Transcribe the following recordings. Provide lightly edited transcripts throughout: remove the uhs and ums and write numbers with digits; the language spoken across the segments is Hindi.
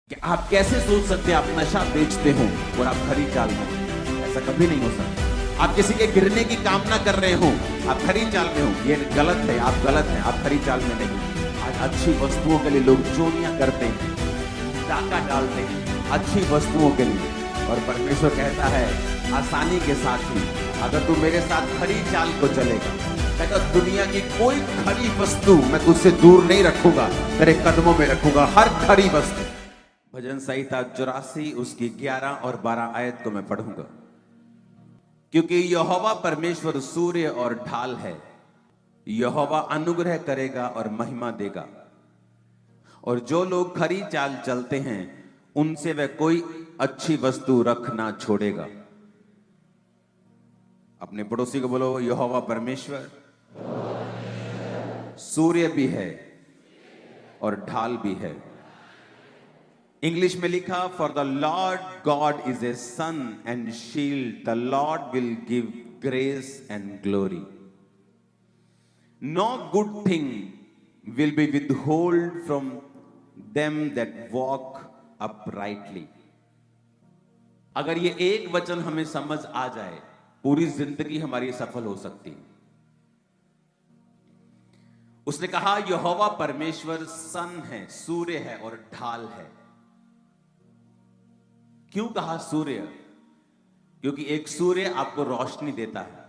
कि आप कैसे सोच सकते हैं आप नशा बेचते हो और आप खरी चाल में हो? ऐसा कभी नहीं हो सकता। आप किसी के गिरने की कामना कर रहे हो, आप खरी चाल में हो, ये गलत है, आप गलत हैं, आप खरी चाल में नहीं। आज अच्छी वस्तुओं के लिए लोग चोरियां करते हैं, डाका डालते हैं अच्छी वस्तुओं के लिए, और परमेश्वर कहता है आसानी के साथ ही अगर तू मेरे साथ खरी चाल को चलेगा, कहता दुनिया की कोई खरी वस्तु मैं तुझसे दूर नहीं रखूंगा, तेरे कदमों में रखूंगा हर खरी वस्तु। भजन संहिता 84 उसकी 11 और 12 आयत को मैं पढ़ूंगा। क्योंकि यहोवा परमेश्वर सूर्य और ढाल है, यहोवा अनुग्रह करेगा और महिमा देगा, और जो लोग खरी चाल चलते हैं उनसे वह कोई अच्छी वस्तु रख ना छोड़ेगा। अपने पड़ोसी को बोलो, यहोवा परमेश्वर सूर्य भी है और ढाल भी है। इंग्लिश में लिखा, for the lord God is a sun and shield, the lord will give grace and glory, no good thing will be withhold from them that walk uprightly. अगर ये एक वचन हमें समझ आ जाए, पूरी जिंदगी हमारी सफल हो सकती है। उसने कहा यहोवा परमेश्वर सन है, सूर्य है और ढाल है। क्यों कहा सूर्य? क्योंकि एक सूर्य आपको रोशनी देता है,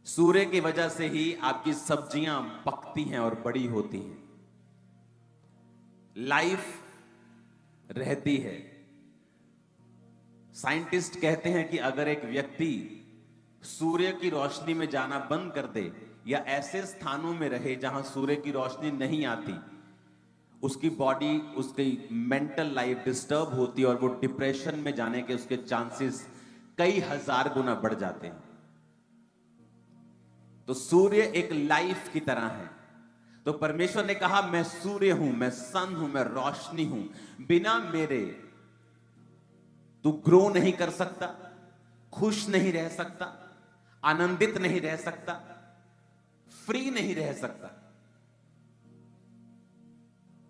सूर्य की वजह से ही आपकी सब्जियां पकती हैं और बड़ी होती हैं, लाइफ रहती है। साइंटिस्ट कहते हैं कि अगर एक व्यक्ति सूर्य की रोशनी में जाना बंद कर दे या ऐसे स्थानों में रहे जहां सूर्य की रोशनी नहीं आती, उसकी बॉडी, उसकी मेंटल लाइफ डिस्टर्ब होती है और वो डिप्रेशन में जाने के उसके चांसेस कई हजार गुना बढ़ जाते हैं। तो सूर्य एक लाइफ की तरह है। तो परमेश्वर ने कहा मैं सूर्य हूं, मैं सन हूं, मैं रोशनी हूं, बिना मेरे तू ग्रो नहीं कर सकता, खुश नहीं रह सकता, आनंदित नहीं रह सकता, फ्री नहीं रह सकता।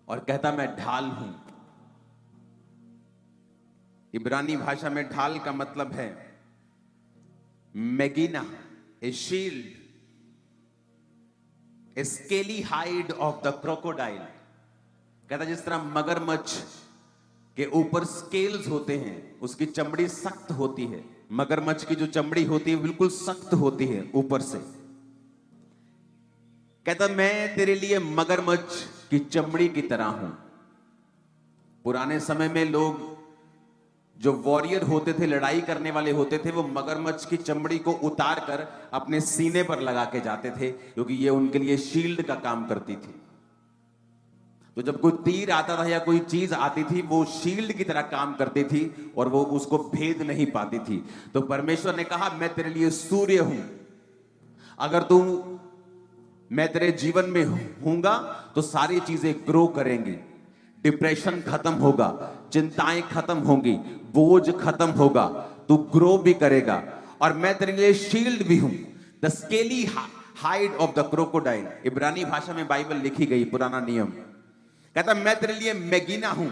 और कहता मैं ढाल हूं। इब्रानी भाषा में ढाल का मतलब है मेगिना, a shield, a scaly hide of the crocodile. कहता जिस तरह मगरमच्छ के ऊपर स्केल्स होते हैं, उसकी चमड़ी सख्त होती है, मगरमच्छ की जो चमड़ी होती है बिल्कुल सख्त होती है ऊपर से। कहता मैं तेरे लिए मगरमच्छ की चमड़ी की तरह हूं। पुराने समय में लोग जो वॉरियर होते थे, लड़ाई करने वाले होते थे, वो मगरमच्छ की चमड़ी को उतार कर अपने सीने पर लगा के जाते थे, क्योंकि ये उनके लिए शील्ड का काम करती थी। तो जब कोई तीर आता था या कोई चीज आती थी, वो शील्ड की तरह काम करती थी और वो उसको भेद नहीं पाती थी। तो परमेश्वर ने कहा मैं तेरे लिए सूर्य हूं, अगर तू मैं तेरे जीवन में हूंगा तो सारी चीजें ग्रो करेंगी, डिप्रेशन खत्म होगा, चिंताएं खत्म होंगी, बोझ खत्म होगा, तू ग्रो भी करेगा। और मैं तेरे लिए शील्ड भी हूं, the scaly hide of the crocodile. इब्रानी भाषा में बाइबल लिखी गई, पुराना नियम। कहता मैं तेरे लिए मेगिना हूं,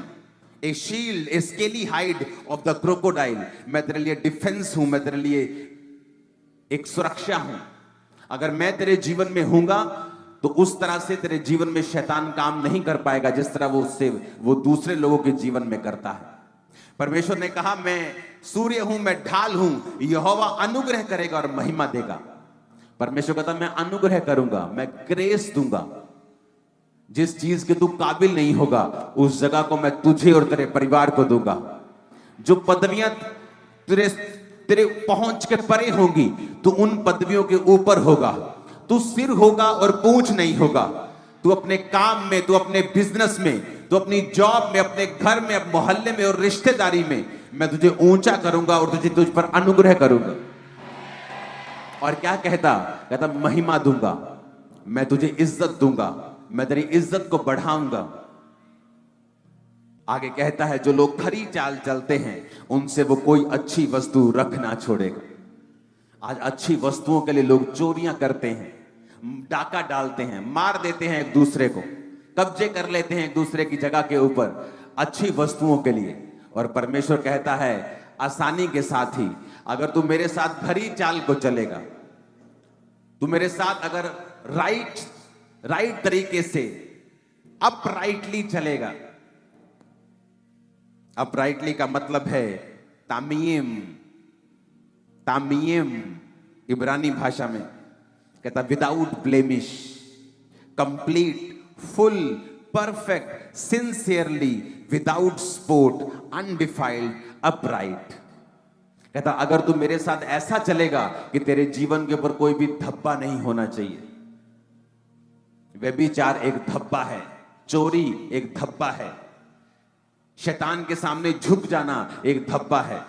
a shield, a scaly hide of the crocodile. मैं तेरे लिए डिफेंस हूं, मैं तेरे लिए एक सुरक्षा हूं। अगर मैं तेरे जीवन में हूंगा तो उस तरह से तेरे जीवन में शैतान काम नहीं कर पाएगा जिस तरह वो दूसरे लोगों के जीवन में करता है। परमेश्वर ने कहा मैं सूर्य हूं, मैं ढाल हूं, यहोवा अनुग्रह करेगा और महिमा देगा। परमेश्वर कहता मैं अनुग्रह करूंगा, मैं ग्रेस दूंगा। जिस चीज के तू काबिल नहीं होगा उस जगह को मैं तुझे और तेरे परिवार को दूंगा। जो पदवियां तेरे पहुंच के परे होंगी, तू उन पदवियों के ऊपर होगा। तू सिर होगा और पूंछ नहीं होगा। तू अपने काम में, तू अपने बिजनेस में, तू अपनी जॉब में, अपने घर में, मोहल्ले में और रिश्तेदारी में मैं तुझे ऊंचा करूंगा और तुझ पर अनुग्रह करूंगा। और क्या कहता महिमा दूंगा, मैं तुझे इज्जत दूंगा, मैं तेरी इज्जत को बढ़ाऊंगा। आगे कहता है जो लोग खरी चाल चलते हैं उनसे वो कोई अच्छी वस्तु रख ना छोड़ेगा। आज अच्छी वस्तुओं के लिए लोग चोरियां करते हैं, डाका डालते हैं, मार देते हैं एक दूसरे को, कब्जे कर लेते हैं एक दूसरे की जगह के ऊपर। अच्छी वस्तुओं के लिए। और परमेश्वर कहता है आसानी के साथ ही, अगर तू मेरे साथ खरी चाल को चलेगा, तू मेरे साथ अगर राइट तरीके से अपराइटली चलेगा। अपराइटली का मतलब है तामीम। तामीम इब्रानी भाषा में कहता without blemish, complete, full, perfect, sincerely, without spot, undefiled, upright. कहता अगर तू मेरे साथ ऐसा चलेगा कि तेरे जीवन के ऊपर कोई भी धब्बा नहीं होना चाहिए। व्यभिचार एक धब्बा है, चोरी एक धब्बा है, शैतान के सामने झुक जाना एक धब्बा है,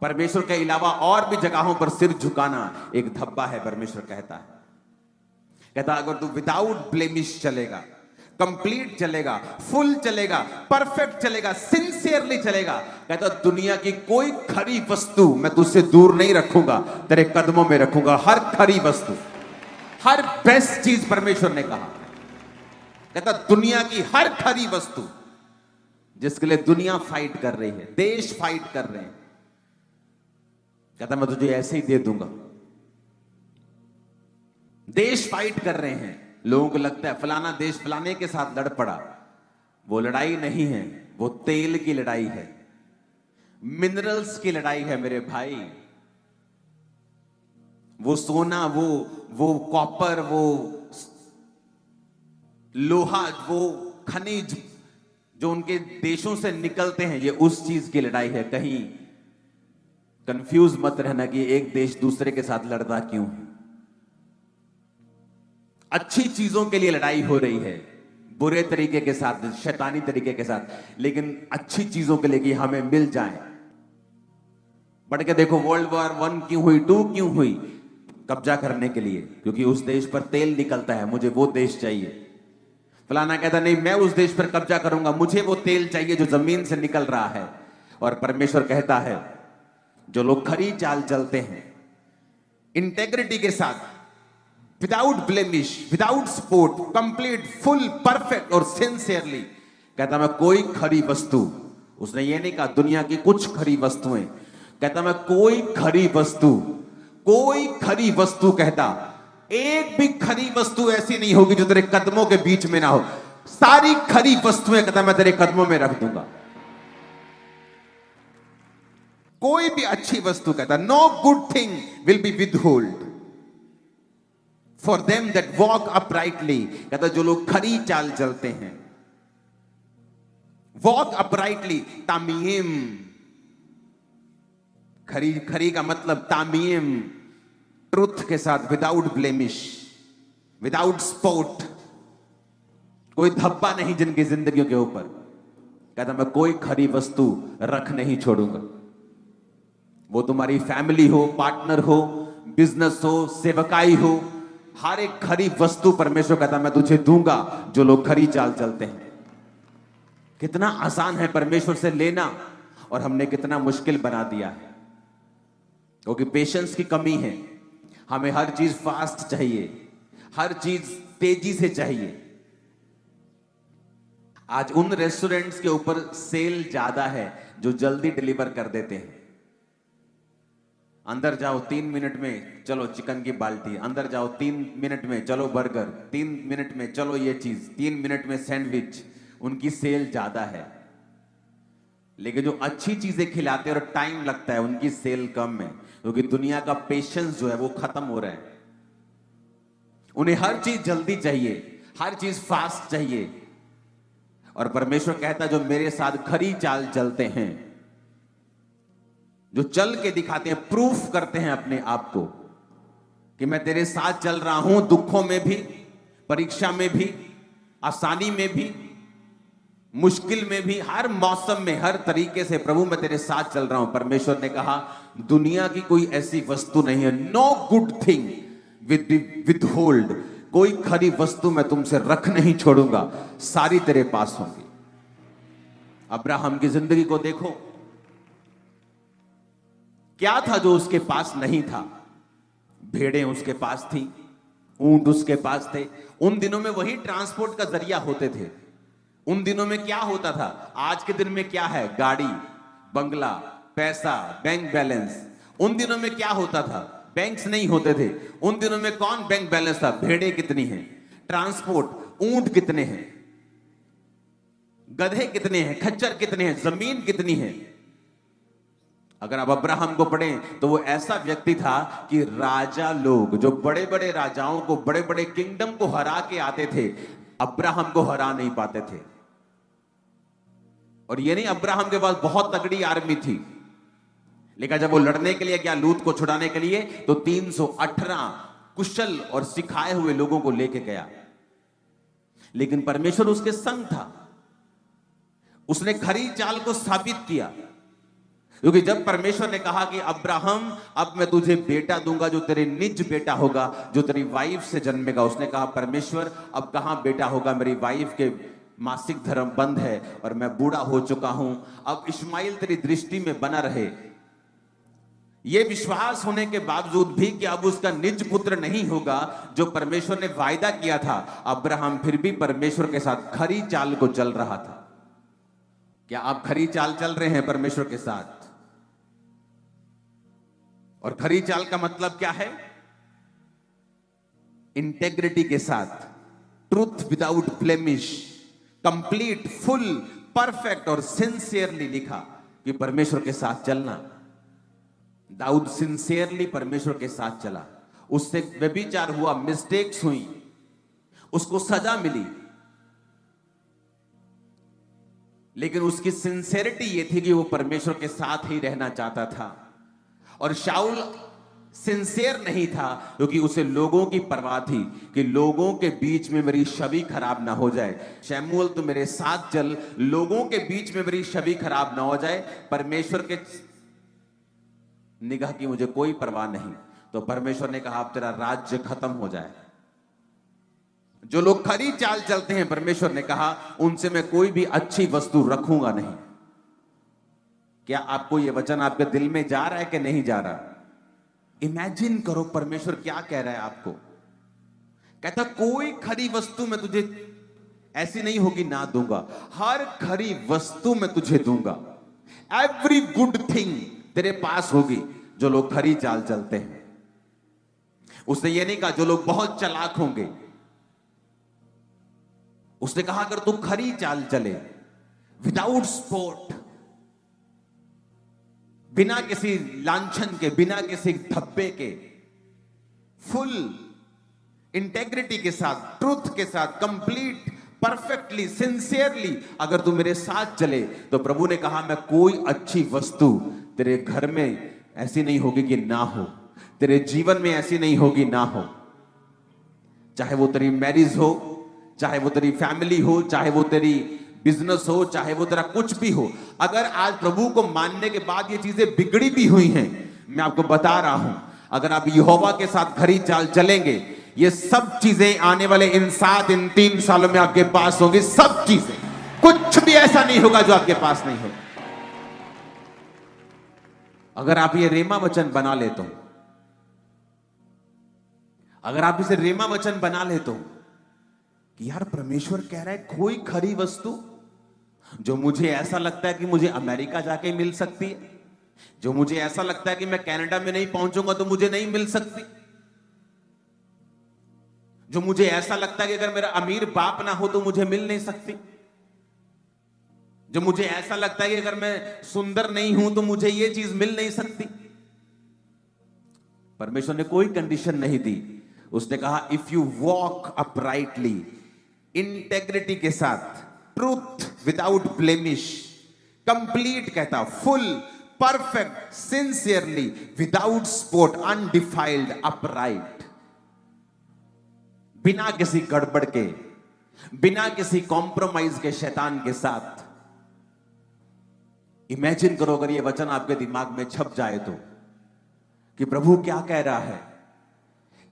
परमेश्वर के अलावा और भी जगहों पर सिर झुकाना एक धब्बा है। परमेश्वर कहता है, कहता अगर तू विदाउट ब्लेमिश चलेगा, कंप्लीट चलेगा, फुल चलेगा, परफेक्ट चलेगा, सिंसियरली चलेगा, कहता दुनिया की कोई खरी वस्तु मैं तुझसे दूर नहीं रखूंगा, तेरे कदमों में रखूंगा। हर खरी वस्तु, हर बेस्ट चीज परमेश्वर ने कहा। कहता दुनिया की हर खरी वस्तु जिसके लिए दुनिया फाइट कर रही है, देश फाइट कर रहे हैं, कहता मैं तुझे ऐसे ही दे दूंगा। देश फाइट कर रहे हैं, लोगों को लगता है फलाना देश फलाने के साथ लड़ पड़ा। वो लड़ाई नहीं है, वो तेल की लड़ाई है, मिनरल्स की लड़ाई है मेरे भाई। वो सोना, वो कॉपर, वो लोहा, वो खनिज जो उनके देशों से निकलते हैं, ये उस चीज की लड़ाई है। कहीं कंफ्यूज मत रहना कि एक देश दूसरे के साथ लड़ता क्यों है। अच्छी चीजों के लिए लड़ाई हो रही है, बुरे तरीके के साथ, शैतानी तरीके के साथ, लेकिन अच्छी चीजों के लिए कि हमें मिल जाए। बढ़ के देखो वर्ल्ड वॉर 1 क्यों हुई, 2 क्यों हुई? कब्जा करने के लिए, क्योंकि उस देश पर तेल निकलता है, मुझे वो देश चाहिए। फलाना कहता नहीं मैं उस देश पर कब्जा करूंगा, मुझे वो तेल चाहिए जो जमीन से निकल रहा है। और परमेश्वर कहता है जो लोग खरी चाल चलते हैं, इंटेग्रिटी के साथ, without blemish, without spot, complete, full, perfect और सिंसियरली, कहता मैं कोई खरी वस्तु, उसने ये नहीं कहा दुनिया की कुछ खरी वस्तुएं, कहता मैं कोई खरी वस्तु, कहता एक भी खरी वस्तु ऐसी नहीं होगी जो तेरे कदमों के बीच में ना हो। सारी खरी वस्तुएं कहता मैं तेरे कदमों में रख दूंगा। कोई भी अच्छी वस्तु, कहता no good thing will be withhold for them that walk uprightly. कहता जो लोग खरी चाल चलते हैं, वॉक अपराइटली, तामीम, खरी का मतलब तामीम, ट्रुथ के साथ, विदाउट ब्लेमिश, विदाउट स्पॉट, कोई धब्बा नहीं जिनकी जिंदगियों के ऊपर। कहता मैं कोई खरी वस्तु रख नहीं छोड़ूंगा। वो तुम्हारी फैमिली हो, पार्टनर हो, बिजनेस हो, सेवकाई हो, हर एक खरी वस्तु परमेश्वर कहता मैं तुझे दूंगा जो लोग खरी चाल चलते हैं। कितना आसान है परमेश्वर से लेना, और हमने कितना मुश्किल बना दिया है, क्योंकि पेशेंस की कमी है। हमें हर चीज फास्ट चाहिए, हर चीज तेजी से चाहिए। आज उन रेस्टोरेंट्स के ऊपर सेल ज्यादा है जो जल्दी डिलीवर कर देते हैं। अंदर जाओ 3 मिनट में चलो चिकन की बाल्टी, अंदर जाओ 3 मिनट में चलो बर्गर, 3 मिनट में चलो ये चीज, 3 मिनट में सैंडविच। उनकी सेल ज्यादा है, लेकिन जो अच्छी चीजें खिलाते हैं और टाइम लगता है उनकी सेल कम है, क्योंकि दुनिया का पेशेंस जो है वो खत्म हो रहा है। उन्हें हर चीज जल्दी चाहिए, हर चीज फास्ट चाहिए। और परमेश्वर कहता है जो मेरे साथ खरी चाल चलते हैं, जो चल के दिखाते हैं, प्रूफ करते हैं अपने आप को कि मैं तेरे साथ चल रहा हूं, दुखों में भी, परीक्षा में भी, आसानी में भी, मुश्किल में भी, हर मौसम में, हर तरीके से प्रभु मैं तेरे साथ चल रहा हूं। परमेश्वर ने कहा दुनिया की कोई ऐसी वस्तु नहीं है, नो गुड थिंग विदहोल्ड, कोई खरी वस्तु मैं तुमसे रख नहीं छोड़ूंगा, सारी तेरे पास होंगी। अब्राहम की जिंदगी को देखो, क्या था जो उसके पास नहीं था? भेड़ें उसके पास थी, ऊंट उसके पास थे। उन दिनों में वही ट्रांसपोर्ट का जरिया होते थे। उन दिनों में क्या होता था? आज के दिन में क्या है? गाड़ी, बंगला, पैसा, बैंक बैलेंस। उन दिनों में क्या होता था? बैंक्स नहीं होते थे। उन दिनों में कौन बैंक बैलेंस था? भेड़े कितनी हैं, ट्रांसपोर्ट, ऊंट कितने हैं, गधे कितने हैं, खच्चर कितने हैं, जमीन कितनी है। अगर आप अब्राहम को पढ़ें तो वो ऐसा व्यक्ति था कि राजा लोग, जो बड़े बड़े राजाओं को, बड़े बड़े किंगडम को हरा के आते थे, अब्राहम को हरा नहीं पाते थे। और ये नहीं अब्राहम के पास बहुत तगड़ी आर्मी थी, लेकिन जब वो लड़ने के लिए गया लूत को छुड़ाने के लिए, तो 318 कुशल और सिखाए हुए लोगों को लेके गया। लेकिन परमेश्वर उसके संग था। उसने खरी चाल को स्थापित किया, क्योंकि जब परमेश्वर ने कहा कि अब्राहम, अब मैं तुझे बेटा दूंगा जो तेरे निज बेटा होगा, जो तेरी वाइफ से जन्मेगा। उसने कहा परमेश्वर अब कहां बेटा होगा, मेरी वाइफ के मासिक धर्म बंद है और मैं बूढ़ा हो चुका हूं, अब इश्माइल तेरी दृष्टि में बना रहे। यह विश्वास होने के बावजूद भी कि अब उसका निज पुत्र नहीं होगा जो परमेश्वर ने वायदा किया था, अब्राहम फिर भी परमेश्वर के साथ खरी चाल को चल रहा था। क्या आप खरी चाल चल रहे हैं परमेश्वर के साथ? और खरी चाल का मतलब क्या है? इंटेग्रिटी के साथ, truth without blemish, complete, full, perfect और सिंसियरली लिखा कि परमेश्वर के साथ चलना। दाऊद सिंसियरली परमेश्वर के साथ चला। उससे व्यभिचार हुआ, मिस्टेक्स हुई, उसको सजा मिली, लेकिन उसकी सिंसियरिटी ये थी कि वो परमेश्वर के साथ ही रहना चाहता था। और शाऊल सिंसियर नहीं था, क्योंकि उसे लोगों की परवाह थी कि लोगों के बीच में मेरी छवि खराब ना हो जाए। शमूएल तू मेरे साथ चल, लोगों के बीच में मेरी छवि खराब ना हो जाए। परमेश्वर के निगाह की मुझे कोई परवाह नहीं। तो परमेश्वर ने कहा अब तेरा राज्य खत्म हो जाए। जो लोग खरी चाल चलते हैं, परमेश्वर ने कहा उनसे मैं कोई भी अच्छी वस्तु रखूंगा नहीं। क्या आपको यह वचन आपके दिल में जा रहा है कि नहीं जा रहा? इमेजिन करो परमेश्वर क्या कह रहा है आपको। कहता कोई खरी वस्तु मैं तुझे ऐसी नहीं होगी ना दूंगा, हर खरी वस्तु मैं तुझे दूंगा। एवरी गुड थिंग तेरे पास होगी जो लोग खरी चाल चलते हैं। उसने ये नहीं कहा जो लोग बहुत चालाक होंगे। उसने कहा अगर तू खरी चाल चले, विदाउट स्पॉट, बिना किसी लांछन के, बिना किसी धब्बे के, फुल इंटेग्रिटी के साथ, ट्रूथ के साथ, कंप्लीट, परफेक्टली, सिंसियरली अगर तू मेरे साथ चले, तो प्रभु ने कहा मैं कोई अच्छी वस्तु तेरे घर में ऐसी नहीं होगी कि ना हो, तेरे जीवन में ऐसी नहीं होगी ना हो। चाहे वो तेरी मैरिज हो, चाहे वो तेरी फैमिली हो, चाहे वो तेरी बिजनेस हो, चाहे वो तेरा कुछ भी हो। अगर आज प्रभु को मानने के बाद ये चीजें बिगड़ी भी हुई हैं, मैं आपको बता रहा हूं, अगर आप यहोवा के साथ खरी चाल चलेंगे, ये सब चीजें आने वाले इन 3 सालों में आपके पास होंगी। सब चीजें, कुछ भी ऐसा नहीं होगा जो आपके पास नहीं होगा। अगर आप ये रेमा वचन बना लेते हो, अगर आप इसे रेमा वचन बना लेते हो कि यार परमेश्वर कह रहा है कोई खरी वस्तु जो मुझे ऐसा लगता है कि मुझे अमेरिका जाके मिल सकती है, जो मुझे ऐसा लगता है कि मैं कनाडा में नहीं पहुंचूंगा तो मुझे नहीं मिल सकती, जो मुझे ऐसा लगता है कि अगर मेरा अमीर बाप ना हो तो मुझे मिल नहीं सकती, जो मुझे ऐसा लगता है कि अगर मैं सुंदर नहीं हूं तो मुझे यह चीज मिल नहीं सकती। परमेश्वर ने कोई कंडीशन नहीं दी। उसने कहा if you walk uprightly, integrity के साथ, ट्रूथ विदाउट ब्लेमिश, कंप्लीट कहता, full, perfect, sincerely, without spot, undefiled, upright, बिना किसी गड़बड़ के, बिना किसी कॉम्प्रोमाइज के, शैतान के साथ। इमेजिन करो अगर ये वचन आपके दिमाग में छप जाए तो, कि प्रभु क्या कह रहा है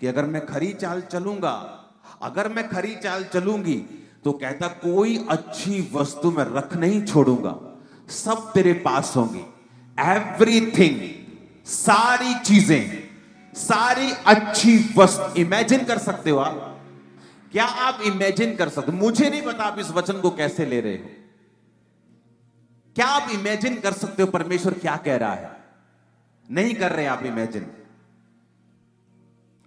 कि अगर मैं खरी चाल चलूंगा, अगर मैं खरी चाल चलूंगी, तो कहता कोई अच्छी वस्तु मैं रख नहीं छोड़ूंगा, सब तेरे पास होंगी। एवरीथिंग, सारी चीजें, सारी अच्छी वस्तु। इमेजिन कर सकते हो आप क्या आप इमेजिन कर सकते? मुझे नहीं पता आप इस वचन को कैसे ले रहे हो। क्या आप इमेजिन कर सकते हो परमेश्वर क्या कह रहा है? नहीं कर रहे आप इमेजिन।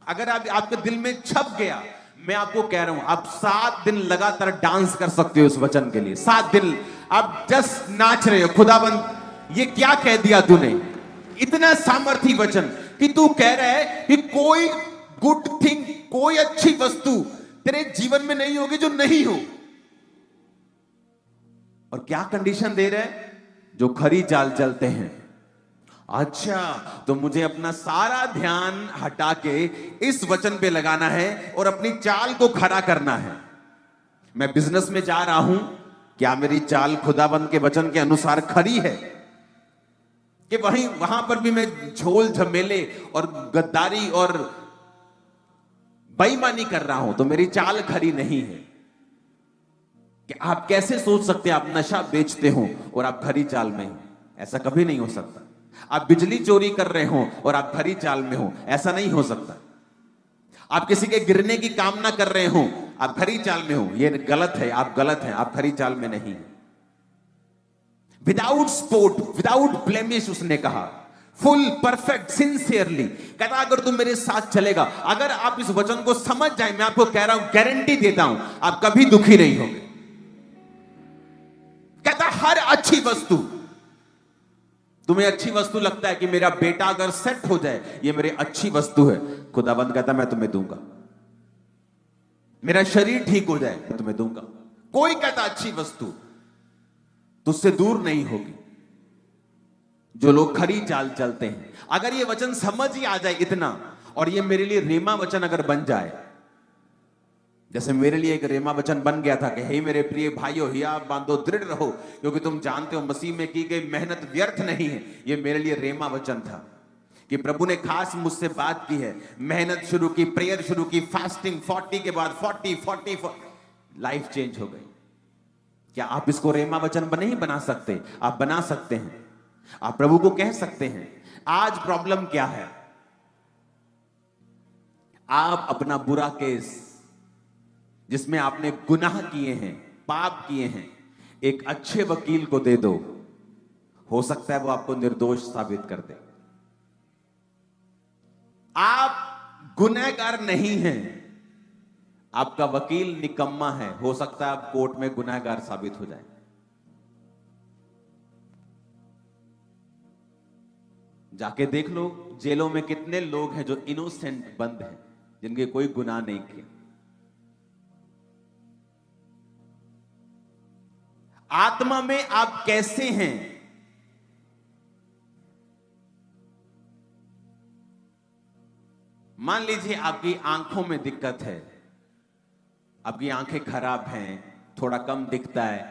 अगर आप आपके दिल में छप गया, मैं आपको कह रहा हूं, आप 7 दिन लगातार डांस कर सकते हो इस वचन के लिए। 7 दिन आप जस्ट नाच रहे हो, खुदाबंद ये क्या कह दिया तूने। इतना सामर्थी वचन कि तू कह रहा है कि कोई गुड थिंग, कोई अच्छी वस्तु तेरे जीवन में नहीं होगी जो नहीं हो। और क्या कंडीशन दे रहे हैं? जो खरी चाल चलते हैं। अच्छा, तो मुझे अपना सारा ध्यान हटा के इस वचन पे लगाना है और अपनी चाल को खरा करना है। मैं बिजनेस में जा रहा हूं, क्या मेरी चाल खुदाबंद के वचन के अनुसार खरी है? कि वहां पर भी मैं झोल झमेले और गद्दारी और बेईमानी कर रहा हूं तो मेरी चाल खरी नहीं है। कि आप कैसे सोच सकते हैं आप नशा बेचते हो और आप खरी चाल में हो? ऐसा कभी नहीं हो सकता। आप बिजली चोरी कर रहे हो और आप खरी चाल में हो? ऐसा नहीं हो सकता। आप किसी के गिरने की कामना कर रहे हो, आप खरी चाल में हो? ये गलत है, आप गलत हैं, आप खरी चाल में नहीं है। विदाउट स्पॉट, विदाउट ब्लेमिश, उसने कहा, फुल परफेक्ट सिंसियरली। कहता अगर तुम मेरे साथ चलेगा, अगर आप इस वचन को समझ जाए, मैं आपको कह रहा हूं, गारंटी देता हूं, आप कभी दुखी नहीं होंगे। कहता हर अच्छी वस्तु, तुम्हें अच्छी वस्तु लगता है कि मेरा बेटा अगर सेट हो जाए, ये मेरी अच्छी वस्तु है। खुदाबंद कहता मैं तुम्हें दूंगा। मेरा शरीर ठीक हो जाए, मैं तुम्हें दूंगा। कोई कहता अच्छी वस्तु तुझसे दूर नहीं होगी। जो लोग खरी चाल चलते हैं, अगर ये वचन समझ ही आ जाए इतना, और ये मेरे लिए रेमा वचन अगर बन जाए, जैसे मेरे लिए एक रेमा वचन बन गया था कि हे मेरे प्रिय भाइयों, हिया बांधो, दृढ़ रहो, क्योंकि तुम जानते हो मसीह में की गई मेहनत व्यर्थ नहीं है। ये मेरे लिए रेमा वचन था कि प्रभु ने खास मुझसे बात की है। मेहनत शुरू की, प्रेयर शुरू की, फास्टिंग 40 के बाद 40, लाइफ चेंज हो गई। क्या आप इसको रेमा वचन नहीं बना सकते? आप बना सकते हैं। आप प्रभु को कह सकते हैं, आज प्रॉब्लम क्या है? आप अपना बुरा केस जिसमें आपने गुनाह किए हैं, पाप किए हैं, एक अच्छे वकील को दे दो। हो सकता है वो आपको निर्दोष साबित कर दे। आप गुनहगार नहीं हैं, आपका वकील निकम्मा है, हो सकता है आप कोर्ट में गुनहगार साबित हो जाए। जाके देख लो जेलों में कितने लोग हैं जो इनोसेंट बंद हैं, जिनके कोई गुनाह नहीं किया। आत्मा में आप कैसे हैं? मान लीजिए आपकी आंखों में दिक्कत है, आपकी आंखें खराब हैं, थोड़ा कम दिखता है,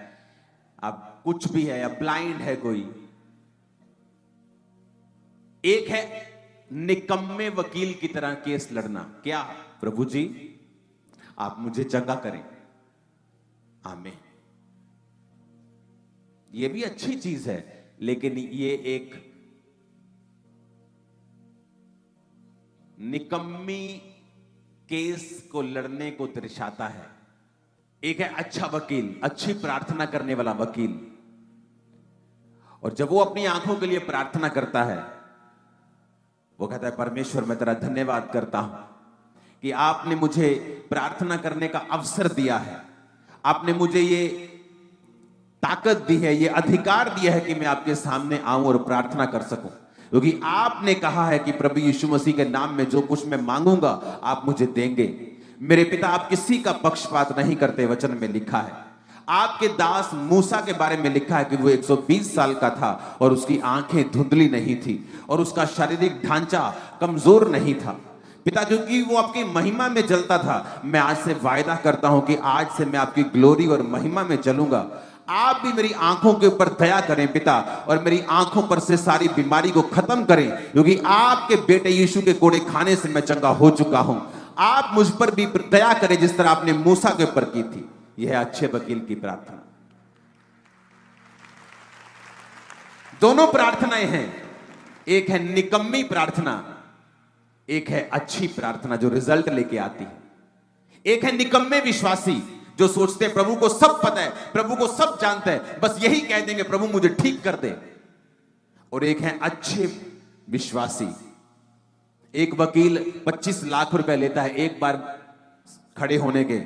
आप कुछ भी है, या ब्लाइंड है कोई। एक है निकम्मे वकील की तरह केस लड़ना। क्या प्रभु जी आप मुझे चंगा करें, आमीन। ये भी अच्छी चीज है, लेकिन ये एक निकम्मी केस को लड़ने को दर्शाता है। एक है अच्छा वकील, अच्छी प्रार्थना करने वाला वकील। और जब वो अपनी आंखों के लिए प्रार्थना करता है, वो कहता है परमेश्वर मैं तेरा धन्यवाद करता हूं कि आपने मुझे प्रार्थना करने का अवसर दिया है, आपने मुझे ये ताकत दी है, ये अधिकार दिया है कि मैं आपके सामने आऊं और प्रार्थना कर सकूं, क्योंकि आपने कहा है कि प्रभु यीशु मसीह के नाम में जो कुछ मैं मांगूंगा आप मुझे देंगे। मेरे पिता आप किसी का पक्षपात नहीं करते, वचन में लिखा है। आपके दास मूसा के बारे में लिखा है कि वो 120 साल का था और उसकी आंखें धुंधली नहीं थी और उसका शारीरिक ढांचा कमजोर नहीं था। पिता क्योंकि वो आपकी महिमा में जलता था, मैं आज से वायदा करता हूं कि आज से मैं आपकी ग्लोरी और महिमा में चलूंगा। आप भी मेरी आंखों के ऊपर दया करें पिता, और मेरी आंखों पर से सारी बीमारी को खत्म करें, क्योंकि आपके बेटे यीशु के कोड़े खाने से मैं चंगा हो चुका हूं। आप मुझ पर भी दया करें जिस तरह आपने मूसा के ऊपर की थी। यह है अच्छे वकील की प्रार्थना। दोनों प्रार्थनाएं हैं, एक है निकम्मी प्रार्थना, एक है अच्छी प्रार्थना जो रिजल्ट लेके आती है। एक है निकम्मे विश्वासी जो सोचते हैं प्रभु को सब पता है, प्रभु को सब जानता है, बस यही कह देंगे प्रभु मुझे ठीक कर दे। और एक है अच्छे विश्वासी। एक वकील 25 लाख रुपए लेता है एक बार खड़े होने के,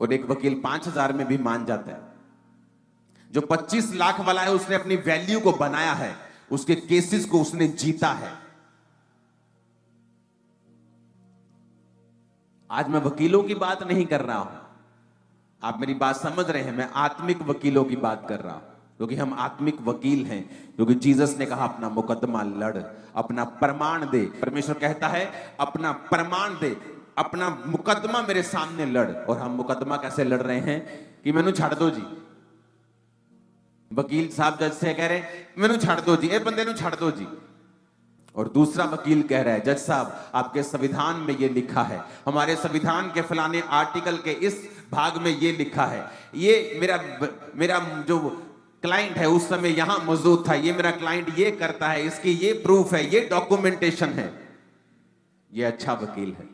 और एक वकील 5,000 में भी मान जाता है। जो 25 लाख वाला है उसने अपनी वैल्यू को बनाया है, उसके केसेस को उसने जीता है। आज मैं वकीलों की बात नहीं कर रहा हूं, आप मेरी बात समझ रहे हैं, मैं आत्मिक वकीलों की बात कर रहा हूं, क्योंकि हम आत्मिक वकील हैं। क्योंकि जीसस ने कहा अपना मुकदमा लड़, अपना प्रमाण दे। परमेश्वर कहता है अपना प्रमाण दे, अपना मुकदमा मेरे सामने लड़। और हम मुकदमा कैसे लड़ रहे हैं कि मैनू छाड़ दो जी। वकील साहब जज से कह रहे मैनू छाड़ दो जी, ए बंदे नू छाड़ दो जी। और दूसरा वकील कह रहा है जज साहब आपके संविधान में ये लिखा है, हमारे संविधान के फलाने आर्टिकल के इस भाग में ये लिखा है, ये मेरा जो क्लाइंट है उस समय यहां मौजूद था, ये मेरा क्लाइंट ये करता है, इसकी ये प्रूफ है, ये डॉक्यूमेंटेशन है। ये अच्छा वकील है।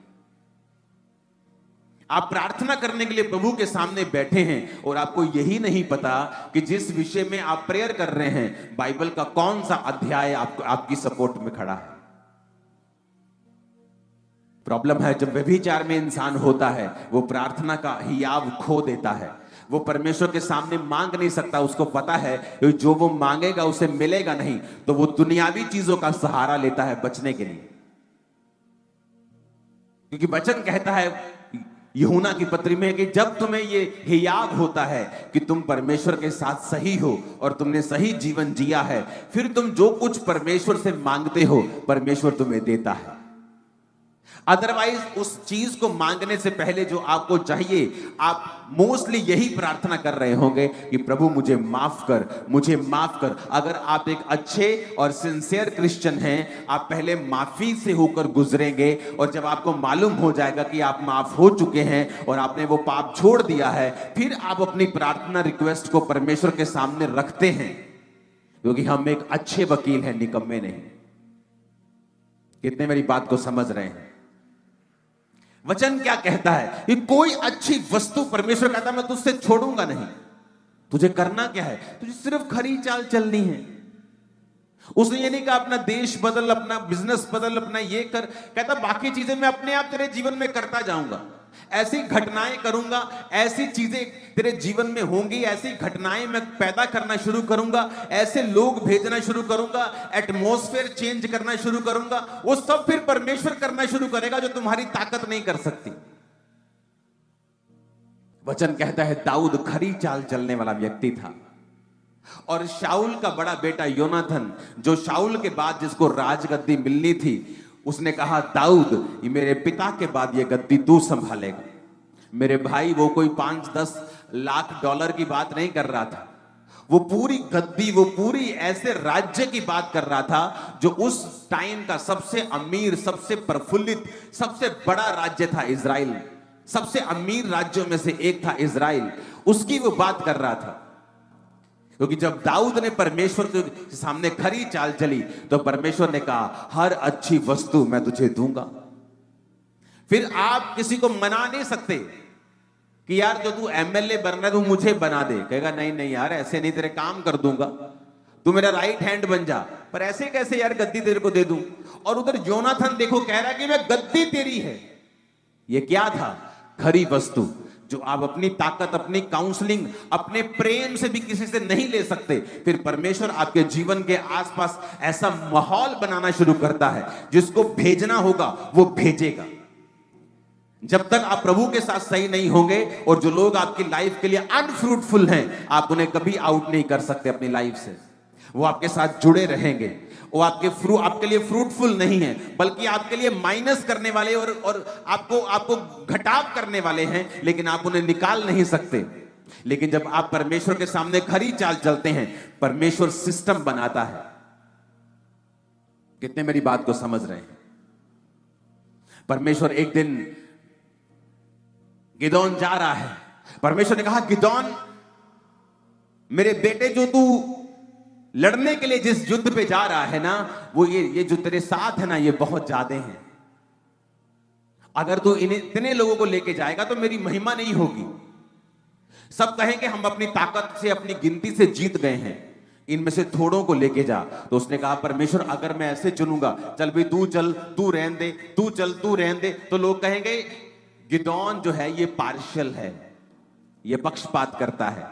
आप प्रार्थना करने के लिए प्रभु के सामने बैठे हैं और आपको यही नहीं पता कि जिस विषय में आप प्रेयर कर रहे हैं बाइबल का कौन सा अध्याय आपकी सपोर्ट में खड़ा है। प्रॉब्लम है जब व्यभिचार में इंसान होता है, वो प्रार्थना का हियाव खो देता है, वो परमेश्वर के सामने मांग नहीं सकता। उसको पता है कि जो वो मांगेगा उसे मिलेगा नहीं, तो वो दुनियावी चीजों का सहारा लेता है बचने के लिए। क्योंकि वचन कहता है यूहन्ना की पत्री में कि जब तुम्हें ये हियाव होता है कि तुम परमेश्वर के साथ सही हो और तुमने सही जीवन जिया है, फिर तुम जो कुछ परमेश्वर से मांगते हो परमेश्वर तुम्हें देता है। अदरवाइज उस चीज को मांगने से पहले जो आपको चाहिए, आप मोस्टली यही प्रार्थना कर रहे होंगे कि प्रभु मुझे माफ कर, मुझे माफ कर। अगर आप एक अच्छे और सिंसियर क्रिश्चियन हैं, आप पहले माफी से होकर गुजरेंगे, और जब आपको मालूम हो जाएगा कि आप माफ हो चुके हैं और आपने वो पाप छोड़ दिया है, फिर आप अपनी प्रार्थना रिक्वेस्ट को परमेश्वर के सामने रखते हैं। क्योंकि हम एक अच्छे वकील हैं, निकम्मे नहीं। कितने मेरी बात को समझ रहे हैं? वचन क्या कहता है कि कोई अच्छी वस्तु, परमेश्वर कहता है मैं तुझसे छोड़ूंगा नहीं। तुझे करना क्या है? तुझे सिर्फ खरी चाल चलनी है। उसने ये नहीं कहा अपना देश बदल, अपना बिजनेस बदल, अपना ये कर, कहता बाकी चीजें मैं अपने आप तेरे जीवन में करता जाऊंगा। ऐसी घटनाएं करूंगा, ऐसी चीजें तेरे जीवन में होंगी, ऐसी घटनाएं मैं पैदा करना शुरू करूंगा, ऐसे लोग भेजना शुरू करूंगा, एटमॉस्फेयर चेंज करना शुरू करूंगा। वो सब फिर परमेश्वर करना शुरू करेगा जो तुम्हारी ताकत नहीं कर सकती। वचन कहता है दाऊद खरी चाल चलने वाला व्यक्ति था, और शाऊल का बड़ा बेटा योनाथन, जो शाऊल के बाद जिसको राजगद्दी मिलनी थी, उसने कहा दाऊद ये मेरे पिता के बाद ये गद्दी तू संभालेगा। मेरे भाई, वो कोई 5-10 लाख डॉलर की बात नहीं कर रहा था, वो पूरी गद्दी, वो पूरी ऐसे राज्य की बात कर रहा था जो उस टाइम का सबसे अमीर, सबसे प्रफुल्लित, सबसे बड़ा राज्य था इजराइल। सबसे अमीर राज्यों में से एक था इजराइल, उसकी वो बात कर रहा था। क्योंकि जब दाऊद ने परमेश्वर के सामने खरी चाल चली तो परमेश्वर ने कहा हर अच्छी वस्तु मैं तुझे दूंगा। फिर आप किसी को मना नहीं सकते कि यार जो तू एमएलए बनना है तू मुझे बना दे। कहेगा नहीं नहीं यार ऐसे नहीं, तेरे काम कर दूंगा, तू मेरा राइट हैंड बन जा। पर ऐसे कैसे यार गद्दी तेरे को दे दूं? और उधर योनाथन देखो कह रहा है कि मैं गद्दी तेरी है। ये क्या था? खरी वस्तु, जो आप अपनी ताकत, अपनी काउंसलिंग, अपने प्रेम से भी किसी से नहीं ले सकते। फिर परमेश्वर आपके जीवन के आसपास ऐसा माहौल बनाना शुरू करता है, जिसको भेजना होगा वो भेजेगा। जब तक आप प्रभु के साथ सही नहीं होंगे, और जो लोग आपकी लाइफ के लिए अनफ्रूटफुल हैं, आप उन्हें कभी आउट नहीं कर सकते अपनी लाइफ से। वो आपके साथ जुड़े रहेंगे, वो आपके लिए फ्रूटफुल नहीं है, बल्कि आपके लिए माइनस करने वाले और आपको घटाव करने वाले हैं, लेकिन आप उन्हें निकाल नहीं सकते। लेकिन जब आप परमेश्वर के सामने खरी चाल चलते हैं, परमेश्वर सिस्टम बनाता है। कितने मेरी बात को समझ रहे हैं? परमेश्वर एक दिन गिदोन जा रहा है, परमेश्वर ने कहा गिदोन मेरे बेटे, जो तू लड़ने के लिए जिस युद्ध पे जा रहा है ना, वो ये जो तेरे साथ है ना, ये बहुत ज्यादा हैं। अगर तू इतने लोगों को लेके जाएगा तो मेरी महिमा नहीं होगी। सब कहेंगे हम अपनी ताकत से, अपनी गिनती से जीत गए हैं, इनमें से थोड़ों को लेके जा। तो उसने कहा परमेश्वर अगर मैं ऐसे चुनूंगा, चल भाई तू चल, तू रहन दे, तू चल, तू रहन दे, तो लोग कहेंगे गिदोन जो है ये पार्शियल है, ये पक्षपात करता है,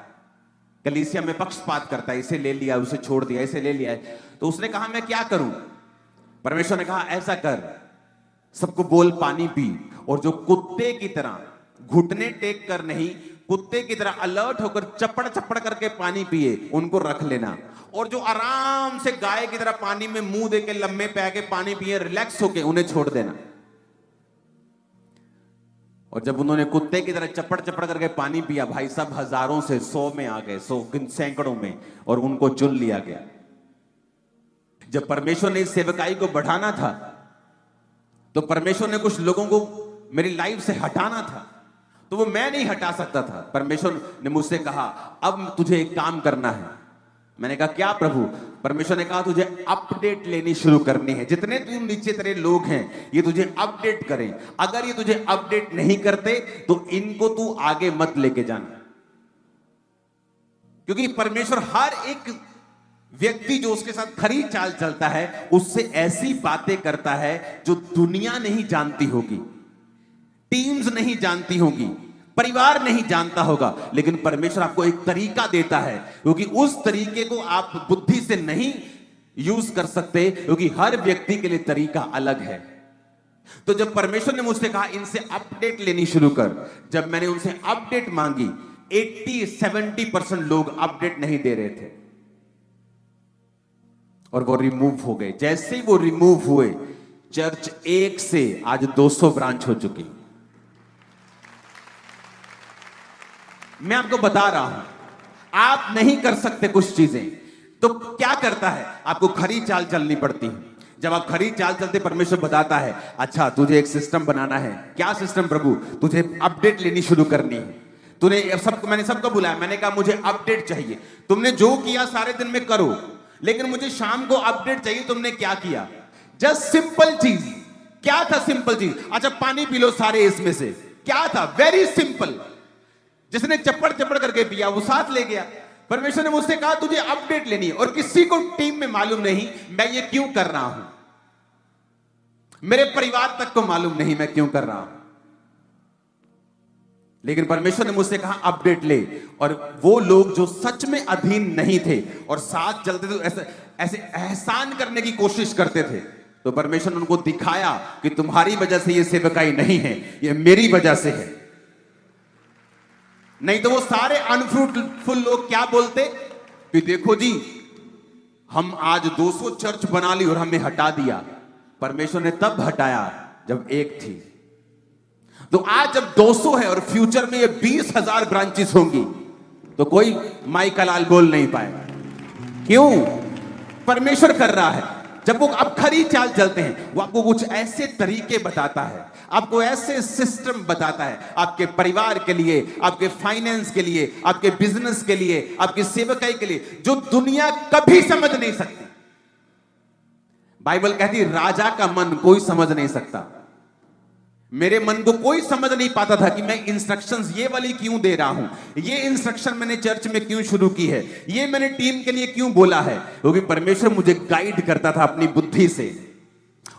कलीसिया में पक्षपात करता है, इसे ले लिया, उसे छोड़ दिया, इसे ले लिया। तो उसने कहा मैं क्या करूं? परमेश्वर ने कहा ऐसा कर, सबको बोल पानी पी, और जो कुत्ते की तरह घुटने टेक कर नहीं, कुत्ते की तरह अलर्ट होकर चपड़ चपड़ करके पानी पिए, उनको रख लेना। और जो आराम से गाय की तरह पानी में मुंह देके लम्बे पे आके पानी पिए, रिलैक्स होके, उन्हें छोड़ देना। और जब उन्होंने कुत्ते की तरह चपड़ चपड़ करके पानी पिया, भाई सब हजारों से 100 में आ गए, 100 सैकड़ों में, और उनको चुन लिया गया। जब परमेश्वर ने इस सेवकाई को बढ़ाना था, तो परमेश्वर ने कुछ लोगों को मेरी लाइफ से हटाना था, तो वो मैं नहीं हटा सकता था। परमेश्वर ने मुझसे कहा अब तुझे एक काम करना है। मैंने कहा क्या प्रभु? परमेश्वर ने कहा तुझे अपडेट लेनी शुरू करनी है। जितने तू नीचे तेरे लोग हैं ये तुझे अपडेट करें, अगर ये तुझे अपडेट नहीं करते तो इनको तू आगे मत लेके जाना। क्योंकि परमेश्वर हर एक व्यक्ति जो उसके साथ खरी चाल चलता है उससे ऐसी बातें करता है जो दुनिया नहीं जानती होगी, टीम्स नहीं जानती होगी, परिवार नहीं जानता होगा, लेकिन परमेश्वर आपको एक तरीका देता है, क्योंकि उस तरीके को आप बुद्धि से नहीं यूज कर सकते, क्योंकि हर व्यक्ति के लिए तरीका अलग है। तो जब परमेश्वर ने मुझसे कहा इनसे अपडेट लेनी शुरू कर, जब मैंने उनसे अपडेट मांगी, 80-70% लोग अपडेट नहीं दे रहे थे और वो रिमूव हो गए। जैसे ही वो रिमूव हुए, चर्च 1 से आज 200 ब्रांच हो चुकी। मैं आपको बता रहा हूं, आप नहीं कर सकते कुछ चीजें, तो क्या करता है? आपको खरी चाल चलनी पड़ती है। जब आप खरी चाल चलते, परमेश्वर बताता है अच्छा तुझे एक सिस्टम बनाना है। क्या सिस्टम प्रभु? तुझे अपडेट लेनी शुरू करनी है। तूने मैंने सबको बुलाया, मैंने कहा मुझे अपडेट चाहिए। तुमने जो किया सारे दिन में करो, लेकिन मुझे शाम को अपडेट चाहिए। तुमने क्या किया? जस्ट सिंपल चीज। क्या था सिंपल चीज? अच्छा पानी पी लो सारे इसमें से। क्या था? Very simple. जिसने चप्पड़ चप्पड़ करके पिया वो साथ ले गया। परमेश्वर ने मुझसे कहा तुझे अपडेट लेनी है, और किसी को टीम में मालूम नहीं मैं ये क्यों कर रहा हूं, मेरे परिवार तक को मालूम नहीं मैं क्यों कर रहा हूं, लेकिन परमेश्वर ने मुझसे कहा अपडेट ले। और वो लोग जो सच में अधीन नहीं थे और साथ चलते थे, ऐसे एहसान करने की कोशिश करते थे, तो परमेश्वर ने उनको दिखाया कि तुम्हारी वजह से ये सेवकाई नहीं है, ये मेरी वजह से है। नहीं तो वो सारे अनफ्रूटफुल लोग क्या बोलते कि देखो जी हम आज 200 चर्च बना ली और हमें हटा दिया। परमेश्वर ने तब हटाया जब एक थी। तो आज जब 200 है और फ्यूचर में ये 20,000 ब्रांचेस होंगी, तो कोई माई का लाल बोल नहीं पाएगा। क्यों? परमेश्वर कर रहा है। जब वो आप खरी चाल चलते हैं, वो आपको कुछ ऐसे तरीके बताता है, आपको ऐसे सिस्टम बताता है, आपके परिवार के लिए, आपके फाइनेंस के लिए, आपके बिजनेस के लिए, आपकी सेवकाई के लिए, जो दुनिया कभी समझ नहीं सकती। बाइबल कहती है राजा का मन कोई समझ नहीं सकता। मेरे मन को कोई समझ नहीं पाता था कि मैं इंस्ट्रक्शंस ये वाली क्यों दे रहा हूं, ये इंस्ट्रक्शन मैंने चर्च में क्यों शुरू की है, ये मैंने टीम के लिए क्यों बोला है, क्योंकि परमेश्वर मुझे गाइड करता था अपनी बुद्धि से,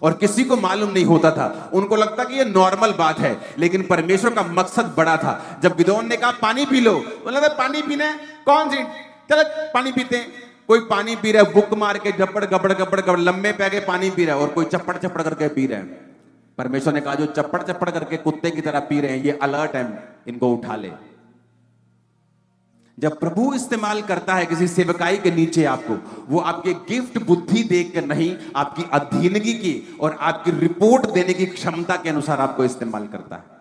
और किसी को मालूम नहीं होता था। उनको लगता कि ये नॉर्मल बात है, लेकिन परमेश्वर का मकसद बड़ा था। जब गिदोन ने कहा पानी पी लो, बोला था पानी पीना है, कौन सी, चलो पानी पीते हैं। कोई पानी पी रहा है बुक मार के, गपड़ गपड़ गपड़ गपड़ लंबे पे आके पानी पी रहा है, और कोई चप्पड़ चप्पड़ करके पी रहे हैं। परमेश्वर ने कहा जो चप्पड़ चप्पड़ करके कुत्ते की तरह पी रहे हैं, ये अलर्ट है, इनको उठा ले। जब प्रभु इस्तेमाल करता है किसी सेवकाई के नीचे आपको, वो आपके गिफ्ट बुद्धि देखकर नहीं, आपकी अधीनगी की और आपकी रिपोर्ट देने की क्षमता के अनुसार आपको इस्तेमाल करता है।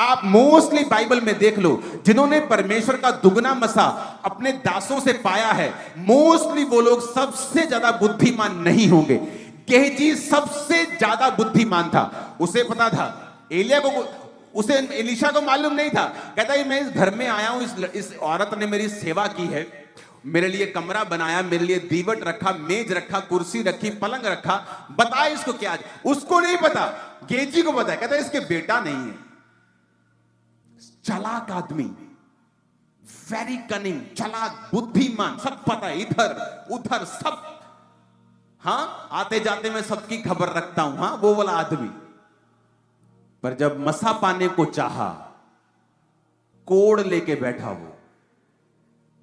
आप मोस्टली बाइबल में देख लो, जिन्होंने परमेश्वर का दुगना मसा अपने दासों से पाया है, मोस्टली वो लोग सबसे ज्यादा बुद्धिमान नहीं होंगे। गेहजी सबसे ज्यादा बुद्धिमान था। उसे पता था एलिया को, उसे एलीशा को मालूम नहीं था। कहता है मैं इस घर में आया हूं, इस औरत ने मेरी सेवा की है, मेरे लिए कमरा बनाया, मेरे लिए दीवट रखा, मेज रखा, कुर्सी रखी, पलंग रखा, बता इसको क्या। उसको नहीं पता गेजी को पता है, कहता है इसके बेटा नहीं है। चालाक आदमी, वेरी कनिंग, चालाक, बुद्धिमान, सब पता है, इधर उधर सब। हाँ, आते जाते मैं सबकी खबर रखता हूं, हाँ, वो वाला आदमी। पर जब मसा पाने को चाहा, कोड़ लेके बैठा वो।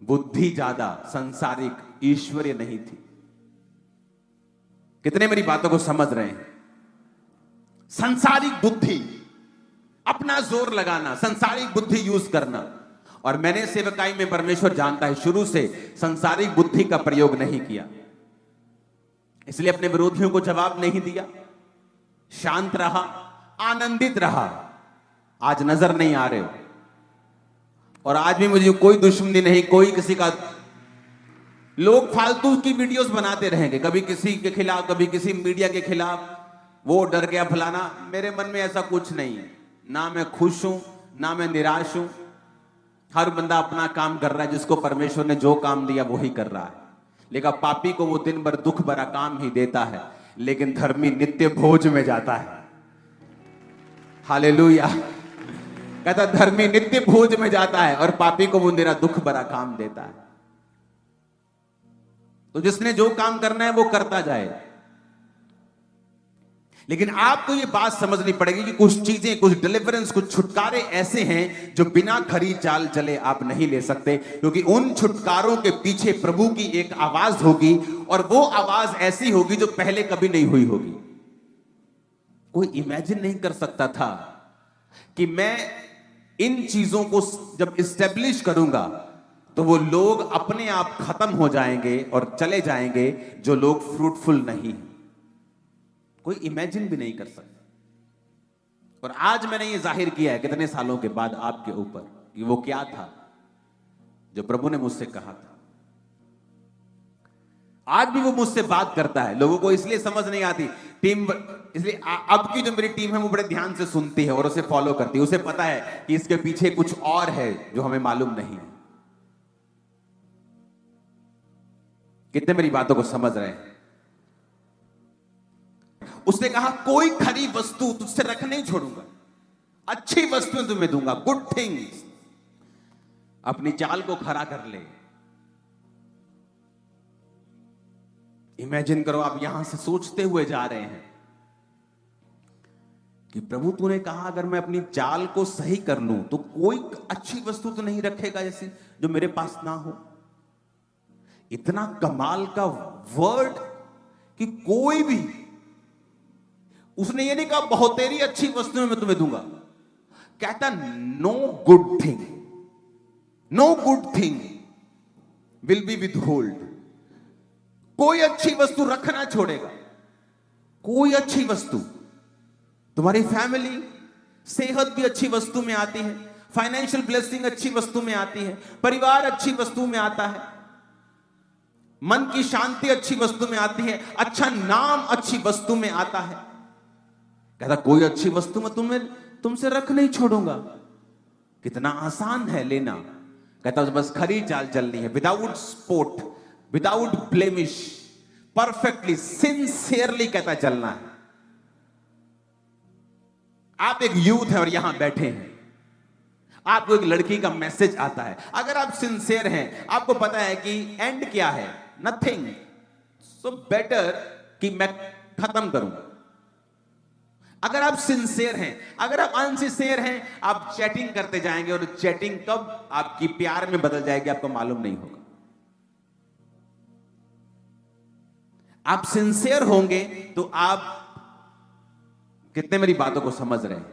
बुद्धि ज्यादा, संसारिक, ईश्वरीय नहीं थी। कितने मेरी बातों को समझ रहे हैं? संसारिक बुद्धि, अपना जोर लगाना, संसारिक बुद्धि यूज करना। और मैंने सेवकाई में, परमेश्वर जानता है, शुरू से संसारिक बुद्धि का प्रयोग नहीं किया, इसलिए अपने विरोधियों को जवाब नहीं दिया, शांत रहा, आनंदित रहा। आज नजर नहीं आ रहे हो, और आज भी मुझे कोई दुश्मनी नहीं, कोई किसी का। लोग फालतू की वीडियोस बनाते रहेंगे, कभी किसी के खिलाफ, कभी किसी मीडिया के खिलाफ, वो डर गया फलाना। मेरे मन में ऐसा कुछ नहीं है, ना मैं खुश हूं ना मैं निराश हूं। हर बंदा अपना काम कर रहा है, जिसको परमेश्वर ने जो काम दिया वो ही कर रहा है। लेकिन पापी को वो दिन भर दुख भरा काम ही देता है, लेकिन धर्मी नित्य भोज में जाता है। हालेलुया। कहता धर्मी नित्य भोज में जाता है, और पापी को वो मेरा दुख भरा काम देता है। तो जिसने जो काम करना है वो करता जाए। लेकिन आपको ये बात समझनी पड़ेगी कि कुछ चीजें, कुछ डिलीवरेंस, कुछ छुटकारे ऐसे हैं जो बिना खरी चाल चले आप नहीं ले सकते, क्योंकि उन छुटकारों के पीछे प्रभु की एक आवाज होगी, और वो आवाज ऐसी होगी जो पहले कभी नहीं हुई होगी। कोई इमेजिन नहीं कर सकता था कि मैं इन चीजों को जब इस्टेब्लिश करूंगा तो वो लोग अपने आप खत्म हो जाएंगे और चले जाएंगे जो लोग फ्रूटफुल नहीं। कोई इमेजिन भी नहीं कर सकता। और आज मैंने ये जाहिर किया है कितने सालों के बाद आपके ऊपर कि वो क्या था जो प्रभु ने मुझसे कहा था। आज भी वो मुझसे बात करता है। लोगों को इसलिए समझ नहीं आती टीम, इसलिए अब की जो मेरी टीम है वो बड़े ध्यान से सुनती है और उसे फॉलो करती है। उसे पता है कि इसके पीछे कुछ और है जो हमें मालूम नहीं है। कितने मेरी बातों को समझ रहे हैं? उसने कहा कोई खरी वस्तु तुझसे रख नहीं छोड़ूंगा, अच्छी वस्तुएं तुम्हें दूंगा, गुड थिंग्स। अपनी चाल को खरा कर ले। इमेजिन करो, आप यहां से सोचते हुए जा रहे हैं कि प्रभु तूने कहा अगर मैं अपनी चाल को सही कर लूं तो कोई अच्छी वस्तु तो नहीं रखेगा जैसी जो मेरे पास ना हो। इतना कमाल का वर्ड कि कोई भी, उसने ये नहीं कहा बहुत तेरी अच्छी वस्तुएं मैं तुम्हें दूंगा, कहता no good thing, no good thing will be withhold. कोई अच्छी वस्तु रखना छोड़ेगा, कोई अच्छी वस्तु। तुम्हारी फैमिली, सेहत भी अच्छी वस्तु में आती है, फाइनेंशियल ब्लेसिंग अच्छी वस्तु में आती है, परिवार अच्छी वस्तु में आता है, मन की शांति अच्छी वस्तु में आती है, अच्छा नाम अच्छी वस्तु में आता है। कहता कोई अच्छी वस्तु मैं तुमसे रख नहीं छोड़ूंगा। कितना आसान है लेना। कहता बस खरी चाल चलनी है, without spot, without blemish, perfectly, sincerely कहता चलना है। आप एक यूथ है और यहां बैठे हैं, आपको एक लड़की का मैसेज आता है, अगर आप सिंसियर हैं, आपको पता है कि एंड क्या है, नथिंग, सो बेटर कि मैं खत्म करूं। अगर आप सिंसियर हैं, अगर आप अनसिंसियर हैं, आप चैटिंग करते जाएंगे और चैटिंग कब आपकी प्यार में बदल जाएगी आपको मालूम नहीं होगा। आप सिंसियर होंगे तो आप, कितने मेरी बातों को समझ रहे हैं?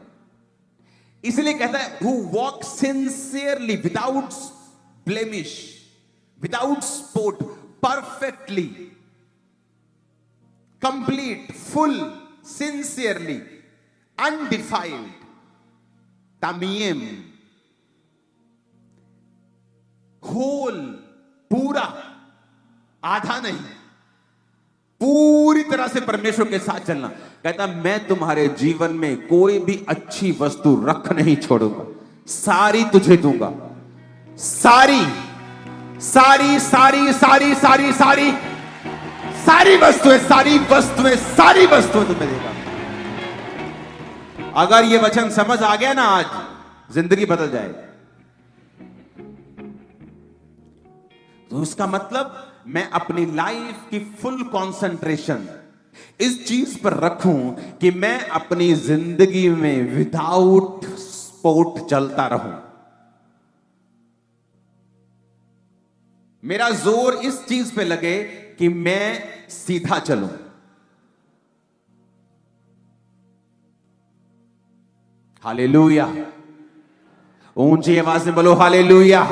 इसलिए कहता है who walk sincerely without blemish, without spot, perfectly, complete, full, sincerely, undefiled, tamim, whole, पूरा, आधा नहीं, पूरी तरह से परमेश्वर के साथ चलना। कहता मैं तुम्हारे जीवन में कोई भी अच्छी वस्तु रख नहीं छोड़ूंगा, सारी तुझे दूंगा, सारी सारी सारी सारी सारी सारी सारी वस्तुएं, सारी वस्तुएं, सारी वस्तुएं तुम्हें देगा। अगर ये वचन समझ आ गया ना, आज जिंदगी बदल जाए। तो इसका मतलब मैं अपनी लाइफ की फुल कंसंट्रेशन इस चीज पर रखूं कि मैं अपनी जिंदगी में विदाउट स्पोर्ट चलता रहूं। मेरा जोर इस चीज पे लगे कि मैं सीधा चलूं। हालेलुया। ऊंची आवाज में बोलो हालेलुया।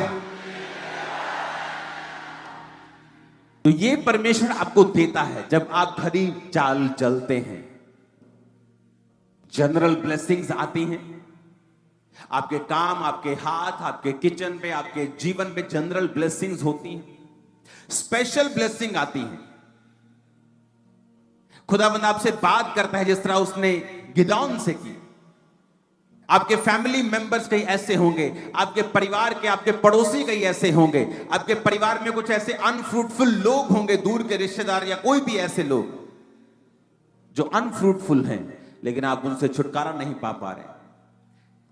तो ये परमेश्वर आपको देता है जब आप खरी चाल चलते हैं। जनरल ब्लेसिंग्स आती हैं आपके काम, आपके हाथ, आपके किचन पे, आपके जीवन पे जनरल ब्लेसिंग्स होती हैं। स्पेशल ब्लेसिंग आती हैं। खुदावंद आपसे बात करता है जिस तरह उसने गिदौन से की। आपके फैमिली मेंबर्स कई ऐसे होंगे, आपके परिवार के, आपके पड़ोसी कई ऐसे होंगे, आपके परिवार में कुछ ऐसे अनफ्रूटफुल लोग होंगे, दूर के रिश्तेदार या कोई भी ऐसे लोग जो अनफ्रूटफुल हैं, लेकिन आप उनसे छुटकारा नहीं पा रहे।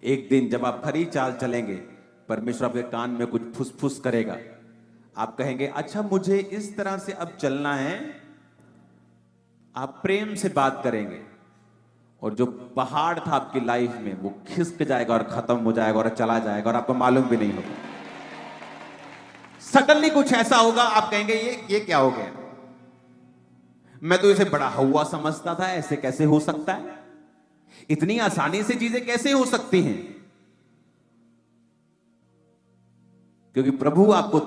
एक दिन जब आप खरी चाल चलेंगे, परमेश्वर आपके कान में कुछ फुसफुस करेगा। आप कहेंगे अच्छा मुझे इस तरह से अब चलना है। आप प्रेम से बात करेंगे और जो पहाड़ था आपकी लाइफ में वो खिसक जाएगा और खत्म हो जाएगा और चला जाएगा और आपको मालूम भी नहीं होगा। सडनली कुछ ऐसा होगा, आप कहेंगे ये क्या हो गया, मैं तो इसे बड़ा हवा समझता था, ऐसे कैसे हो सकता है, इतनी आसानी से चीजें कैसे हो सकती हैं। क्योंकि प्रभु आपको